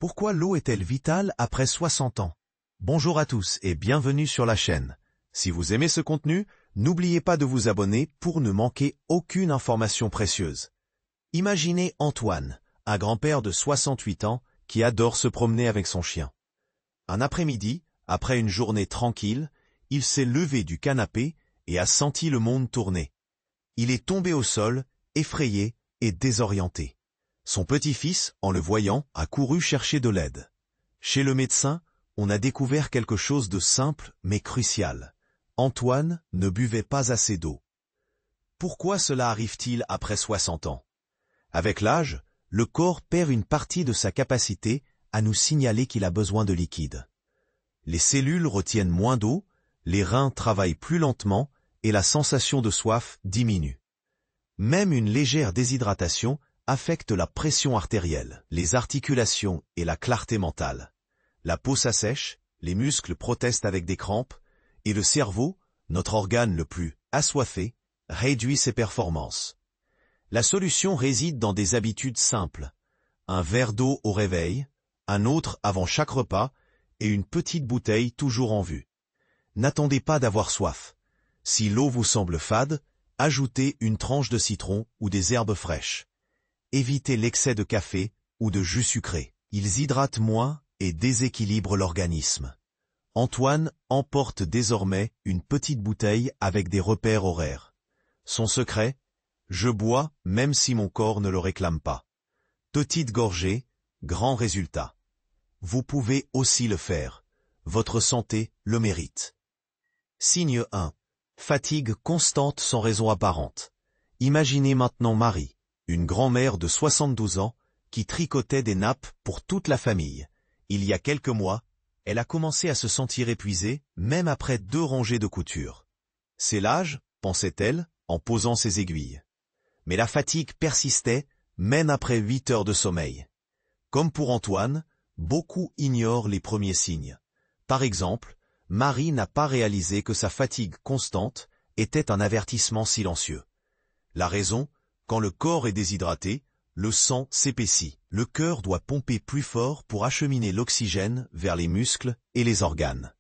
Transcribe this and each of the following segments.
Pourquoi l'eau est-elle vitale après 60 ans? Bonjour à tous et bienvenue sur la chaîne. Si vous aimez ce contenu, n'oubliez pas de vous abonner pour ne manquer aucune information précieuse. Imaginez Antoine, un grand-père de 68 ans qui adore se promener avec son chien. Un après-midi, après une journée tranquille, il s'est levé du canapé et a senti le monde tourner. Il est tombé au sol, effrayé et désorienté. Son petit-fils, en le voyant, a couru chercher de l'aide. Chez le médecin, on a découvert quelque chose de simple mais crucial. Antoine ne buvait pas assez d'eau. Pourquoi cela arrive-t-il après 60 ans? Avec l'âge, le corps perd une partie de sa capacité à nous signaler qu'il a besoin de liquide. Les cellules retiennent moins d'eau, les reins travaillent plus lentement et la sensation de soif diminue. Même une légère déshydratation affecte la pression artérielle, les articulations et la clarté mentale. La peau s'assèche, les muscles protestent avec des crampes, et le cerveau, notre organe le plus assoiffé, réduit ses performances. La solution réside dans des habitudes simples. Un verre d'eau au réveil, un autre avant chaque repas, et une petite bouteille toujours en vue. N'attendez pas d'avoir soif. Si l'eau vous semble fade, ajoutez une tranche de citron ou des herbes fraîches. Évitez l'excès de café ou de jus sucré. Ils hydratent moins et déséquilibrent l'organisme. Antoine emporte désormais une petite bouteille avec des repères horaires. Son secret? Je bois même si mon corps ne le réclame pas. Petite gorgée, grand résultat. Vous pouvez aussi le faire. Votre santé le mérite. Signe 1. Fatigue constante sans raison apparente. Imaginez maintenant Marie, une grand-mère de 72 ans, qui tricotait des nappes pour toute la famille. Il y a quelques mois, elle a commencé à se sentir épuisée, même après 2 rangées de couture. C'est l'âge, pensait-elle, en posant ses aiguilles. Mais la fatigue persistait, même après 8 heures de sommeil. Comme pour Antoine, beaucoup ignorent les premiers signes. Par exemple, Marie n'a pas réalisé que sa fatigue constante était un avertissement silencieux. La raison, quand le corps est déshydraté, le sang s'épaissit. Le cœur doit pomper plus fort pour acheminer l'oxygène vers les muscles et les organes.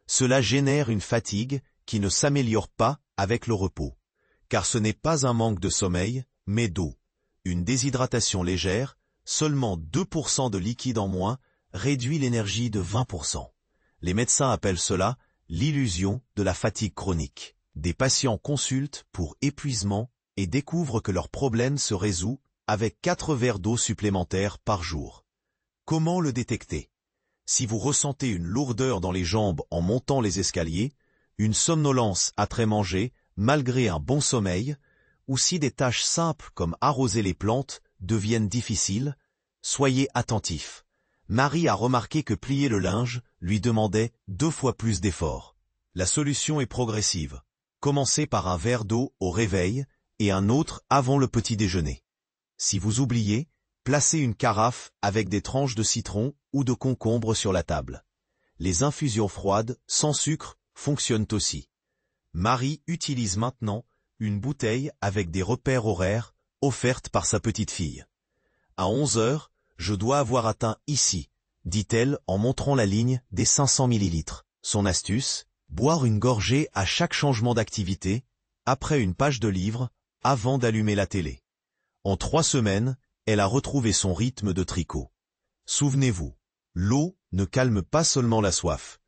Cela génère une fatigue qui ne s'améliore pas avec le repos. Car ce n'est pas un manque de sommeil, mais d'eau. Une déshydratation légère, seulement 2% de liquide en moins, réduit l'énergie de 20%. Les médecins appellent cela l'illusion de la fatigue chronique. Des patients consultent pour épuisement et découvrent que leur problème se résout avec 4 verres d'eau supplémentaires par jour. Comment le détecter? Si vous ressentez une lourdeur dans les jambes en montant les escaliers, une somnolence après manger malgré un bon sommeil, ou si des tâches simples comme arroser les plantes deviennent difficiles, soyez attentifs. Marie a remarqué que plier le linge lui demandait 2 fois plus d'efforts. La solution est progressive. Commencez par un verre d'eau au réveil et un autre avant le petit déjeuner. Si vous oubliez, placez une carafe avec des tranches de citron ou de concombre sur la table. Les infusions froides, sans sucre, fonctionnent aussi. Marie utilise maintenant une bouteille avec des repères horaires offerte par sa petite fille. À 11 heures, je dois avoir atteint ici, dit-elle en montrant la ligne des 500 ml. Son astuce, boire une gorgée à chaque changement d'activité, après une page de livre, avant d'allumer la télé. En 3 semaines, elle a retrouvé son rythme de tricot. Souvenez-vous, l'eau ne calme pas seulement la soif.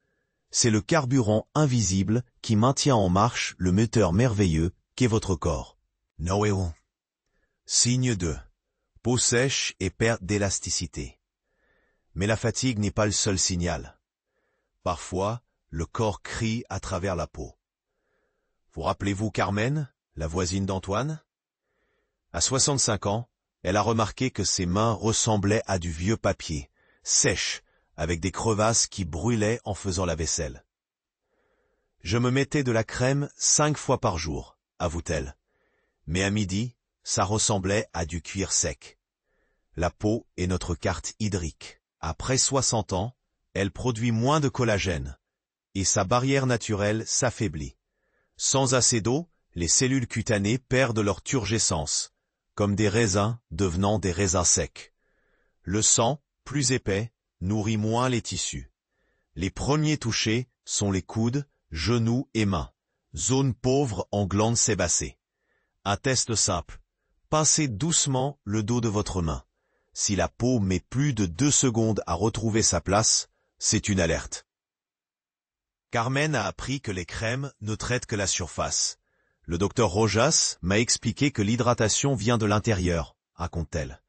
C'est le carburant invisible qui maintient en marche le moteur merveilleux qu'est votre corps. Noé 1. Signe 2. Peau sèche et perte d'élasticité. Mais la fatigue n'est pas le seul signal. Parfois, le corps crie à travers la peau. Vous rappelez-vous Carmen, la voisine d'Antoine? À 65 ans, elle a remarqué que ses mains ressemblaient à du vieux papier, sèches, avec des crevasses qui brûlaient en faisant la vaisselle. Je me mettais de la crème 5 fois par jour, avoue-t-elle. Mais à midi, ça ressemblait à du cuir sec. La peau est notre carte hydrique. Après 60 ans, elle produit moins de collagène, et sa barrière naturelle s'affaiblit. Sans assez d'eau, les cellules cutanées perdent leur turgescence, comme des raisins devenant des raisins secs. Le sang, plus épais, nourrit moins les tissus. Les premiers touchés sont les coudes, genoux et mains. Zone pauvre en glandes sébacées. Un test simple. Pincez doucement le dos de votre main. Si la peau met plus de 2 secondes à retrouver sa place, c'est une alerte. Carmen a appris que les crèmes ne traitent que la surface. Le docteur Rojas m'a expliqué que l'hydratation vient de l'intérieur, raconte-t-elle.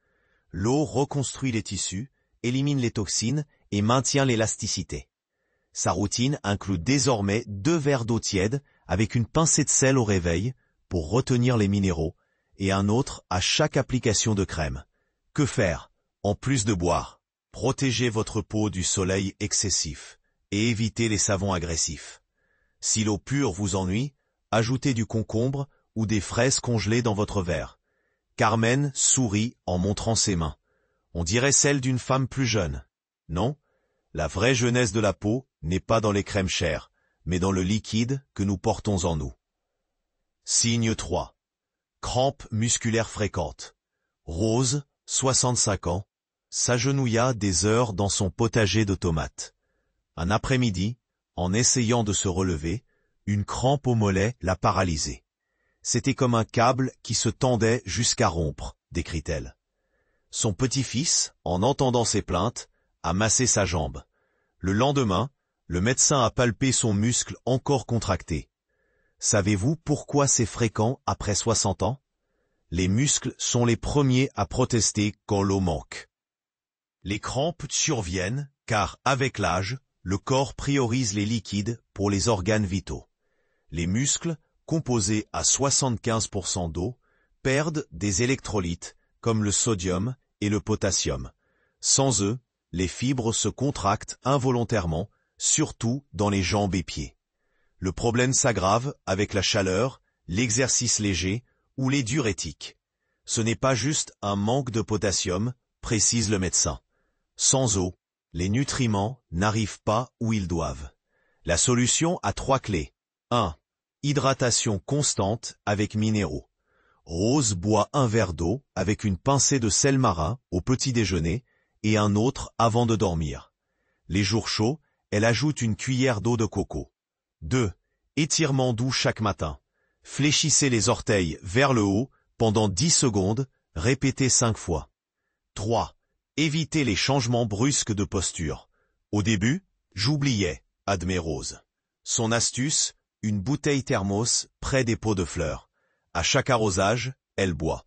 L'eau reconstruit les tissus, élimine les toxines et maintient l'élasticité. Sa routine inclut désormais 2 verres d'eau tiède avec une pincée de sel au réveil pour retenir les minéraux et un autre à chaque application de crème. Que faire, en plus de boire? Protégez votre peau du soleil excessif et évitez les savons agressifs. Si l'eau pure vous ennuie, ajoutez du concombre ou des fraises congelées dans votre verre. Carmen sourit en montrant ses mains. On dirait celle d'une femme plus jeune. Non, la vraie jeunesse de la peau n'est pas dans les crèmes chères, mais dans le liquide que nous portons en nous. Signe 3. Crampes musculaires fréquentes. Rose, 65 ans, s'agenouilla des heures dans son potager de tomates. Un après-midi, en essayant de se relever, une crampe au mollet l'a paralysée. C'était comme un câble qui se tendait jusqu'à rompre, décrit-elle. Son petit-fils, en entendant ses plaintes, a massé sa jambe. Le lendemain, le médecin a palpé son muscle encore contracté. Savez-vous pourquoi c'est fréquent après 60 ans? Les muscles sont les premiers à protester quand l'eau manque. Les crampes surviennent car, avec l'âge, le corps priorise les liquides pour les organes vitaux. Les muscles, composés à 75% d'eau, perdent des électrolytes comme le sodium et le potassium. Sans eux, les fibres se contractent involontairement, surtout dans les jambes et pieds. Le problème s'aggrave avec la chaleur, l'exercice léger ou les diurétiques. Ce n'est pas juste un manque de potassium, précise le médecin. Sans eau, les nutriments n'arrivent pas où ils doivent. La solution a 3 clés. 1. Hydratation constante avec minéraux. Rose boit un verre d'eau avec une pincée de sel marin au petit déjeuner et un autre avant de dormir. Les jours chauds, elle ajoute une cuillère d'eau de coco. 2. Étirement doux chaque matin. Fléchissez les orteils vers le haut pendant 10 secondes, répétez 5 fois. 3. Évitez les changements brusques de posture. Au début, j'oubliais, admet Rose. Son astuce, une bouteille thermos près des pots de fleurs. À chaque arrosage, elle boit.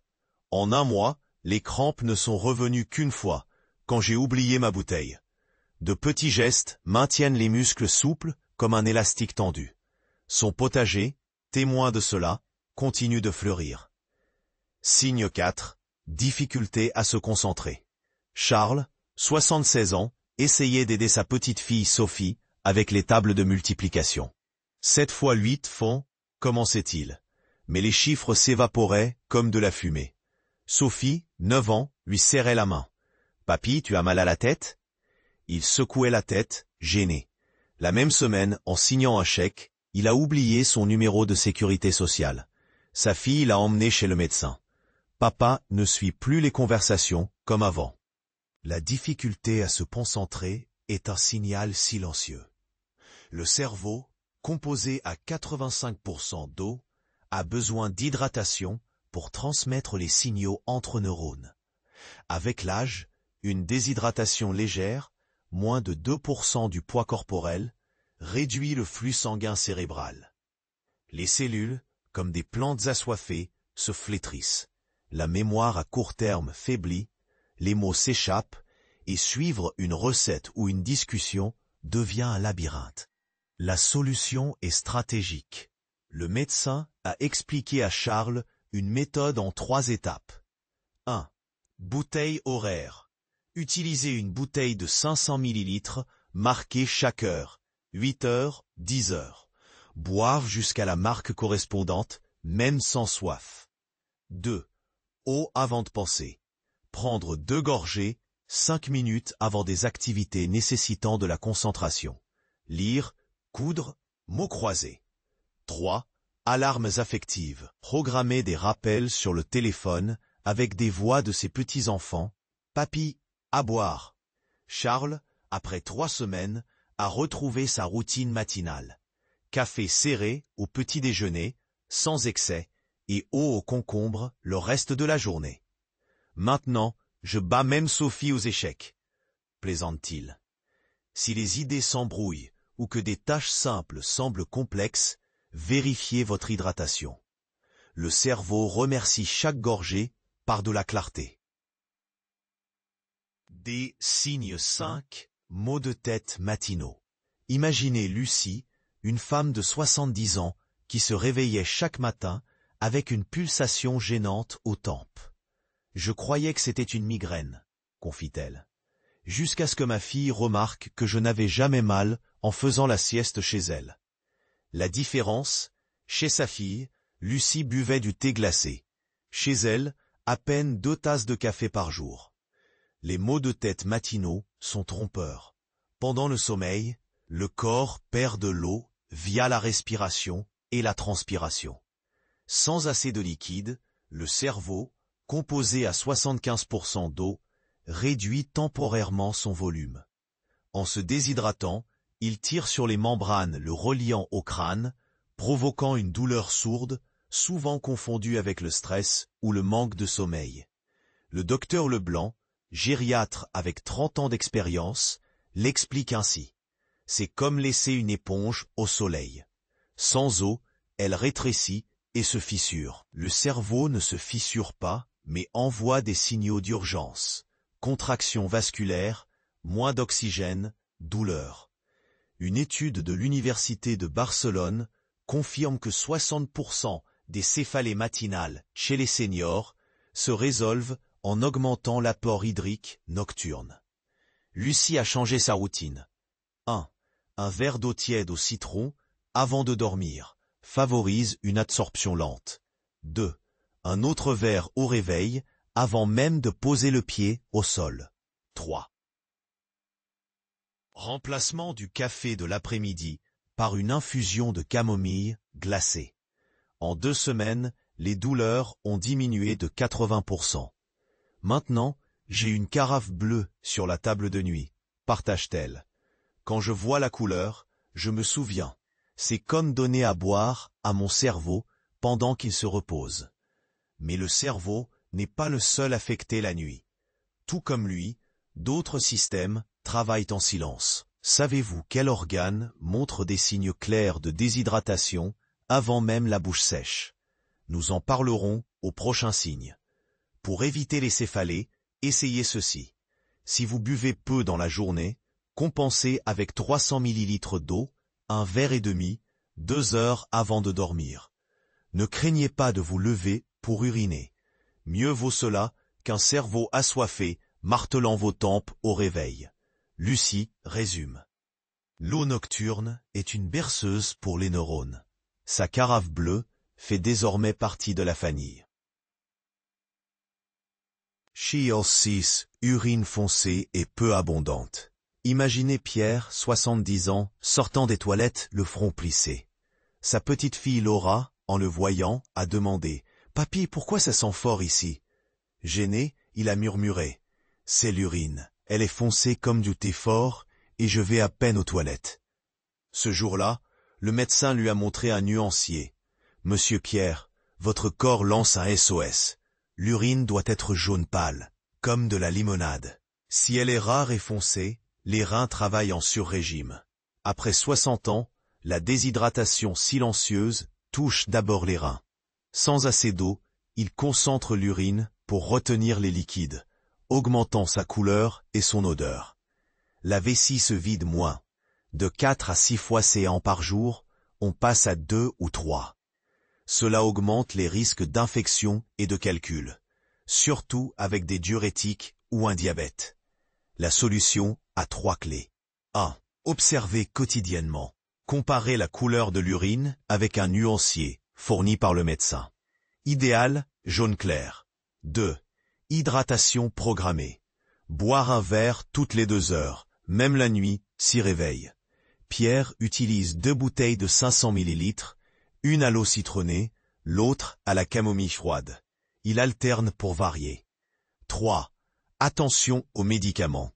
En un mois, les crampes ne sont revenues qu'une fois, quand j'ai oublié ma bouteille. De petits gestes maintiennent les muscles souples comme un élastique tendu. Son potager, témoin de cela, continue de fleurir. Signe 4. Difficulté à se concentrer. Charles, 76 ans, essayait d'aider sa petite fille Sophie avec les tables de multiplication. 7 fois 8 font, commençait-il. Mais les chiffres s'évaporaient comme de la fumée. Sophie, 9 ans, lui serrait la main. « Papy, tu as mal à la tête ?» Il secouait la tête, gêné. La même semaine, en signant un chèque, il a oublié son numéro de sécurité sociale. Sa fille l'a emmené chez le médecin. Papa ne suit plus les conversations comme avant. La difficulté à se concentrer est un signal silencieux. Le cerveau, composé à 85% d'eau, a besoin d'hydratation pour transmettre les signaux entre neurones. Avec l'âge, une déshydratation légère, moins de 2% du poids corporel, réduit le flux sanguin cérébral. Les cellules, comme des plantes assoiffées, se flétrissent. La mémoire à court terme faiblit, les mots s'échappent, et suivre une recette ou une discussion devient un labyrinthe. La solution est stratégique. Le médecin a expliqué à Charles une méthode en 3 étapes. 1. Bouteille horaire. Utilisez une bouteille de 500 ml marquée chaque heure, 8 heures, 10 heures. Boire jusqu'à la marque correspondante, même sans soif. 2. Eau avant de penser. Prendre 2 gorgées, 5 minutes avant des activités nécessitant de la concentration. Lire, coudre, mots croisés. 3. Alarmes affectives. Programmer des rappels sur le téléphone avec des voix de ses petits-enfants. Papy, à boire. Charles, après 3 semaines, à retrouver sa routine matinale. Café serré au petit déjeuner, sans excès, et eau au concombre le reste de la journée. Maintenant, je bats même Sophie aux échecs, plaisante-t-il. Si les idées s'embrouillent ou que des tâches simples semblent complexes, vérifiez votre hydratation. Le cerveau remercie chaque gorgée par de la clarté. Des signes 5, maux de tête matinaux. Imaginez Lucie, une femme de 70 ans, qui se réveillait chaque matin avec une pulsation gênante aux tempes. Je croyais que c'était une migraine, confie-t-elle, jusqu'à ce que ma fille remarque que je n'avais jamais mal en faisant la sieste chez elle. La différence, chez sa fille, Lucie buvait du thé glacé. Chez elle, à peine 2 tasses de café par jour. Les maux de tête matinaux sont trompeurs. Pendant le sommeil, le corps perd de l'eau via la respiration et la transpiration. Sans assez de liquide, le cerveau, composé à 75% d'eau, réduit temporairement son volume. En se déshydratant, il tire sur les membranes le reliant au crâne, provoquant une douleur sourde, souvent confondue avec le stress ou le manque de sommeil. Le docteur Leblanc, gériatre avec 30 ans d'expérience, l'explique ainsi. C'est comme laisser une éponge au soleil. Sans eau, elle rétrécit et se fissure. Le cerveau ne se fissure pas, mais envoie des signaux d'urgence. Contraction vasculaire, moins d'oxygène, douleur. Une étude de l'Université de Barcelone confirme que 60% des céphalées matinales chez les seniors se résolvent en augmentant l'apport hydrique nocturne. Lucie a changé sa routine. 1. Un verre d'eau tiède au citron avant de dormir favorise une absorption lente. 2. Un autre verre au réveil avant même de poser le pied au sol. 3. Remplacement du café de l'après-midi par une infusion de camomille glacée. En 2 semaines, les douleurs ont diminué de 80%. Maintenant, j'ai une carafe bleue sur la table de nuit, partage-t-elle. Quand je vois la couleur, je me souviens. C'est comme donner à boire à mon cerveau pendant qu'il se repose. Mais le cerveau n'est pas le seul affecté la nuit. Tout comme lui, d'autres systèmes travaillent en silence. Savez-vous quel organe montre des signes clairs de déshydratation avant même la bouche sèche? Nous en parlerons au prochain signe. Pour éviter les céphalées, essayez ceci. Si vous buvez peu dans la journée, compensez avec 300 ml d'eau, 1,5 verre, 2 heures avant de dormir. Ne craignez pas de vous lever pour uriner. Mieux vaut cela qu'un cerveau assoiffé martelant vos tempes au réveil. Lucie résume. L'eau nocturne est une berceuse pour les neurones. Sa carafe bleue fait désormais partie de la famille. Chiol 6, urine foncée et peu abondante. Imaginez Pierre, 70 ans, sortant des toilettes, le front plissé. Sa petite fille Laura, en le voyant, a demandé « Papy, pourquoi ça sent fort ici ?» Gêné, il a murmuré « C'est l'urine, elle est foncée comme du thé fort et je vais à peine aux toilettes. » Ce jour-là, le médecin lui a montré un nuancier. « Monsieur Pierre, votre corps lance un SOS. L'urine doit être jaune pâle, comme de la limonade. Si elle est rare et foncée, les reins travaillent en sur-régime. Après 60 ans, la déshydratation silencieuse touche d'abord les reins. Sans assez d'eau, il concentre l'urine pour retenir les liquides, augmentant sa couleur et son odeur. La vessie se vide moins. De 4 à 6 fois séant par jour, on passe à 2 ou 3. Cela augmente les risques d'infection et de calcul, surtout avec des diurétiques ou un diabète. La solution a 3 clés. 1. Observez quotidiennement. Comparez la couleur de l'urine avec un nuancier fourni par le médecin. Idéal, jaune clair. 2. Hydratation programmée. Boire un verre toutes les 2 heures, même la nuit, s'y réveille. Pierre utilise 2 bouteilles de 500 ml, une à l'eau citronnée, l'autre à la camomille froide. Il alterne pour varier. 3. Attention aux médicaments.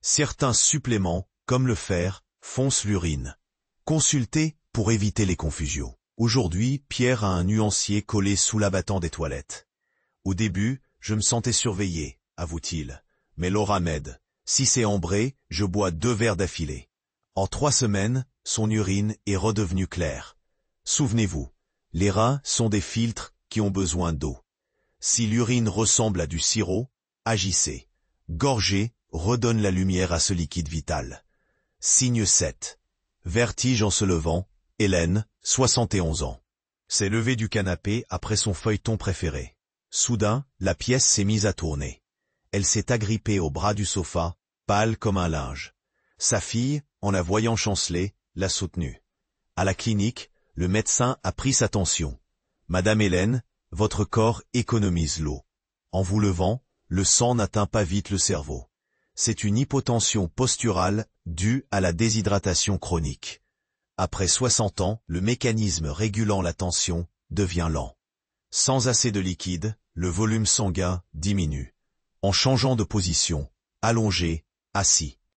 Certains suppléments, comme le fer, foncent l'urine. Consultez pour éviter les confusions. Aujourd'hui, Pierre a un nuancier collé sous l'abattant des toilettes. Au début, je me sentais surveillé, avoue-t-il. Mais Laura m'aide. Si c'est ambré, je bois 2 verres d'affilée. En 3 semaines, son urine est redevenue claire. Souvenez-vous, les reins sont des filtres qui ont besoin d'eau. Si l'urine ressemble à du sirop, agissez. Gorgez redonne la lumière à ce liquide vital. Signe 7. Vertige en se levant, Hélène, 71 ans. S'est levée du canapé après son feuilleton préféré. Soudain, la pièce s'est mise à tourner. Elle s'est agrippée au bras du sofa, pâle comme un linge. Sa fille, en la voyant chanceler, l'a soutenue. À la clinique, le médecin a pris sa tension. Madame Hélène, votre corps économise l'eau. En vous levant, le sang n'atteint pas vite le cerveau. C'est une hypotension posturale due à la déshydratation chronique. Après 60 ans, le mécanisme régulant la tension devient lent. Sans assez de liquide, le volume sanguin diminue. En changeant de position, allongé, assis,